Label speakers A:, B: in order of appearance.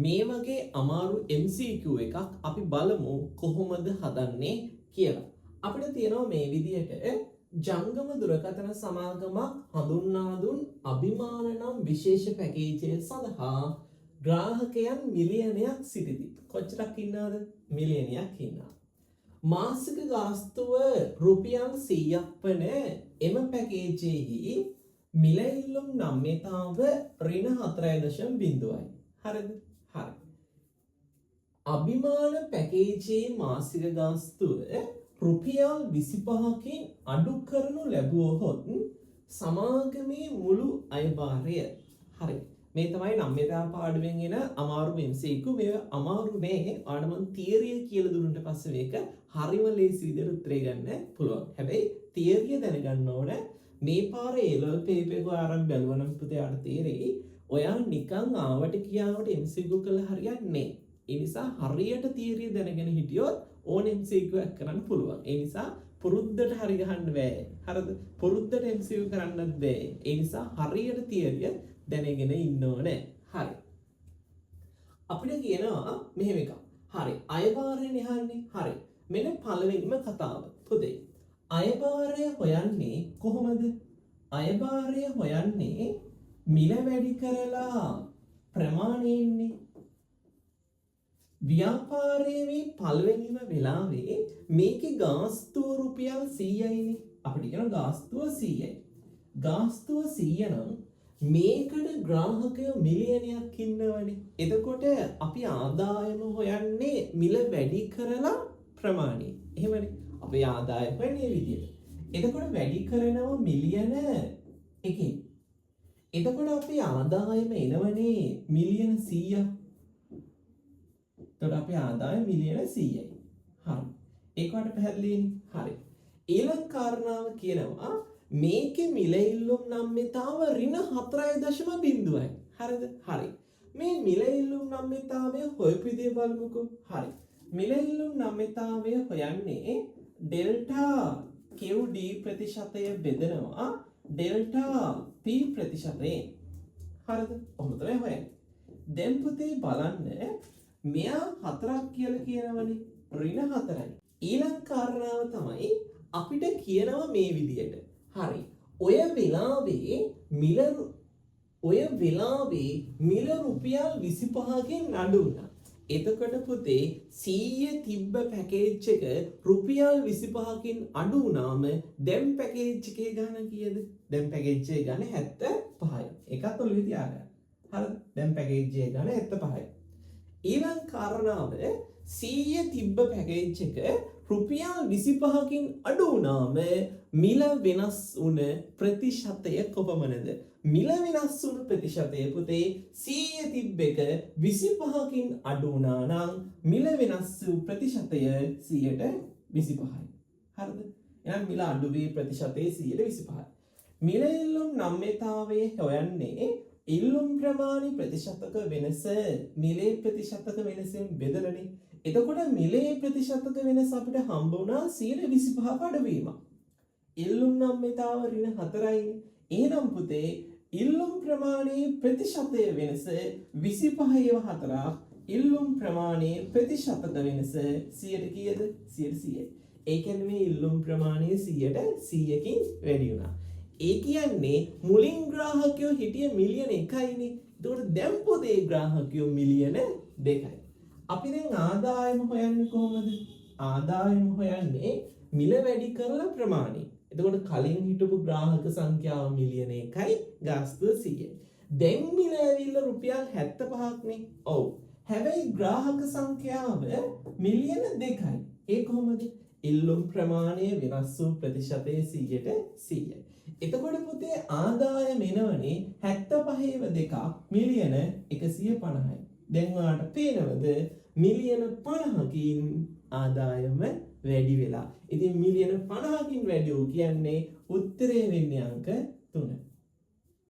A: මේ වගේ අමාරු MCQ එකක් අපි බලමු කොහොමද හදන්නේ කියලා. අපිට තියෙනවා මේ විදිහට ජංගම දුරකථන සමාගමක් හඳුන්වා දුන් අභිමාන නම් විශේෂ පැකේජය සඳහා ග්‍රාහකයන් මිලියනයක් සිටිති. කොච්චරක් ඉන්නවද? මිලියනයක් ඉන්නවා. මාසික ගාස්තුව රුපියල් 100ක් වන එම පැකේජයෙහි මිල ඉල්ලුම් නම්‍යතාව ඍණ 4.0යි. හරිද? හරි. අභිමාන පැකේජයේ මාසික ගාස්තුව රුපියල් 25කින් අඩු කරනු ලැබුවහොත් සමාගමේ මුළු අයභාරය. හරි. මේ තමයි නම්‍යතා පාඩුවෙන් එන අමාරු MCQ. මේ අමාරු නෑ. ආඩම තියරිය කියලා දුන්නට පස්සේ මේක හරිම ලේසි විදිහට උත්තරේ ගන්න පුළුවන්. හැබැයි තියරිය දැනගන්න ඕන. මේ පාරේ A level paper එක ආරම්භ බැලුවනම් පුතේට තේරෙයි ඔයා නිකන් ආවට කියාවට MCQ කළා හරියන්නේ නෑ. ඒ නිසා හරියට තියරිය දැනගෙන හිටියොත් ඕන MCQ එකක් කරන්න පුළුවන්. ඒ නිසා පුරුද්දට හරි ගහන්න බෑ. හරිද? පුරුද්දට MCQ කරන්නත් බෑ. ඒ නිසා හරියට තියරිය දැනගෙන ඉන්න ඕනේ. හරි. අපිට කියනවා මෙහෙම එකක්. හරි. අයභාරය හරිනේ. හරි. මෙන්න පළවෙනිම කතාව. පුතේ. අයභාරය හොයන්නේ කොහොමද? අයභාරය හොයන්නේ මිල වැඩි කරලා ප්‍රමාණයෙන්නේ. ව්‍යාපාරයේ මේ පළවෙනිම වෙලාවේ මේකේ ගාස්තුව රුපියල් 100යිනේ. අපිට කියන ගාස්තුව 100යි. ගාස්තුව 100 නම් මේකට ග්‍රාහකයෝ මිලියනයක් ඉන්නවනේ. එතකොට අපි ආදායම හොයන්නේ මිල වැඩි කරලා ප්‍රමාණය. එහෙමනේ. අපේ ආදායම හොයන්නේ විදියට. එතකොට වැඩි කරනවා මිලියන 1කින්. එතකොට අපේ ආදායම එනවනේ මිලියන 100ක්. එතකොට අපේ ආදායම මිලියන 100යි. හරි. ඒකට පැහැදිලිනේ. හරි. ඊළඟ කාරණාව කියනවා මේකේ මිල ඉල්ලුම් නම්‍යතාව ඍණ 4.0යි. හරිද? හරි. මේ මිල ඉල්ලුම් නම්‍යතාවය හොයපු විදිය බලමුකෝ. හරි. මිල ඉල්ලුම් නම්‍යතාවය හොයන්නේ ඩෙල්ටා QD ප්‍රතිශතය බෙදනවා ඩෙල්ටා P ප්‍රතිශතයෙන්. හරිද? කොහොමද තමයි හොයන්නේ? දැන් පුතේ බලන්න මෙයා 4ක් කියලා කියනවනේ. ඍණ 4යි. ඊළඟ කාරණාව තමයි අපිට කියනවා මේ විදියට. හරි. ඔය වෙලාවේ මිල රුපියල් 25කින් අඩු වුණා. එතකොට පුතේ 100 තිබ්බ පැකේජ් එක රුපියල් 25කින් අඩු වුණාම දැන් පැකේජ් එකේ ගාණ කීයද? දැන් පැකේජ් එකේ ගාණ 75යි. ඒකත් ඔළුවේ තියාගන්න. හරිද? දැන් පැකේජ් එකේ ගාණ 75යි. ඊළඟ කාරණාව 100 තිබ්බ පැකේජ් එක රුපියල් 25කින් අඩු වුණාම මිල වෙනස් වුණ ප්‍රතිශතය කොපමණද? මිල වෙනස් වුණ ප්‍රතිශතය පුතේ 100 තිබ්බ එක 25කින් අඩු වුණා නම් මිල වෙනස් වූ ප්‍රතිශතය 125යි. හරිද? එහෙනම් මිල අඩු වී ප්‍රතිශතය 125යි. මිල ඉල්ලුම් නම්‍යතාවයේ හොයන්නේ ඉල්ලුම් ප්‍රමාණි ප්‍රතිශතක වෙනස මිලේ ප්‍රතිශතක වෙනසෙන් බෙදලානේ. එතකොට මිලේ ප්‍රතිශතක වෙනස අපිට හම්බ වුණා 125ක අඩුවීමක්. ඉල්ලුම් නම්‍යතාව ඍණ 4යි. එහෙනම් පුතේ ඉල්ලුම් ප්‍රමාණයේ ප්‍රතිශතය වෙනස 25/4ක්. ඉල්ලුම් ප්‍රමාණයේ ප්‍රතිශතක වෙනස 100ට කීයද? 100යි. ඒ කියන්නේ මේ ඉල්ලුම් ප්‍රමාණය 100කින් වැඩි වුණා. ඒ කියන්නේ මුලින් ග්‍රාහකයෝ හිටිය මිලියන 1යිනේ. ඒතකොට දැන් පොතේ ග්‍රාහකයෝ මිලියන 2යි. අපි දැන් ආදායම හොයන්නේ කොහොමද? ආදායම හොයන්නේ මිල වැඩි කරලා ප්‍රමාණය. එතකොට කලින් හිටපු ග්‍රාහක සංඛ්‍යාව මිලියන 1යි, ගාස්තුව 100යි. දැන් මිල ඇවිල්ලා රුපියල් 75ක්නේ. ඔව්. හැබැයි ග්‍රාහක සංඛ්‍යාව මිලියන 2යි. ඒ කොහොමද? ඉල්ලුම් ප්‍රමාණය වෙනස් වූ ප්‍රතිශතය 100ට 100යි. එතකොට පුතේ ආදායම එනවනේ 75/2 මිලියන 150යි. දැන් ඔයාලට පේනවද මිලියන 50කින් ආදායම වැඩි වෙලා. ඉතින් මිලියන 50කින් වැඩි වූ කියන්නේ උත්තරේ වෙන්නේ අංක 3.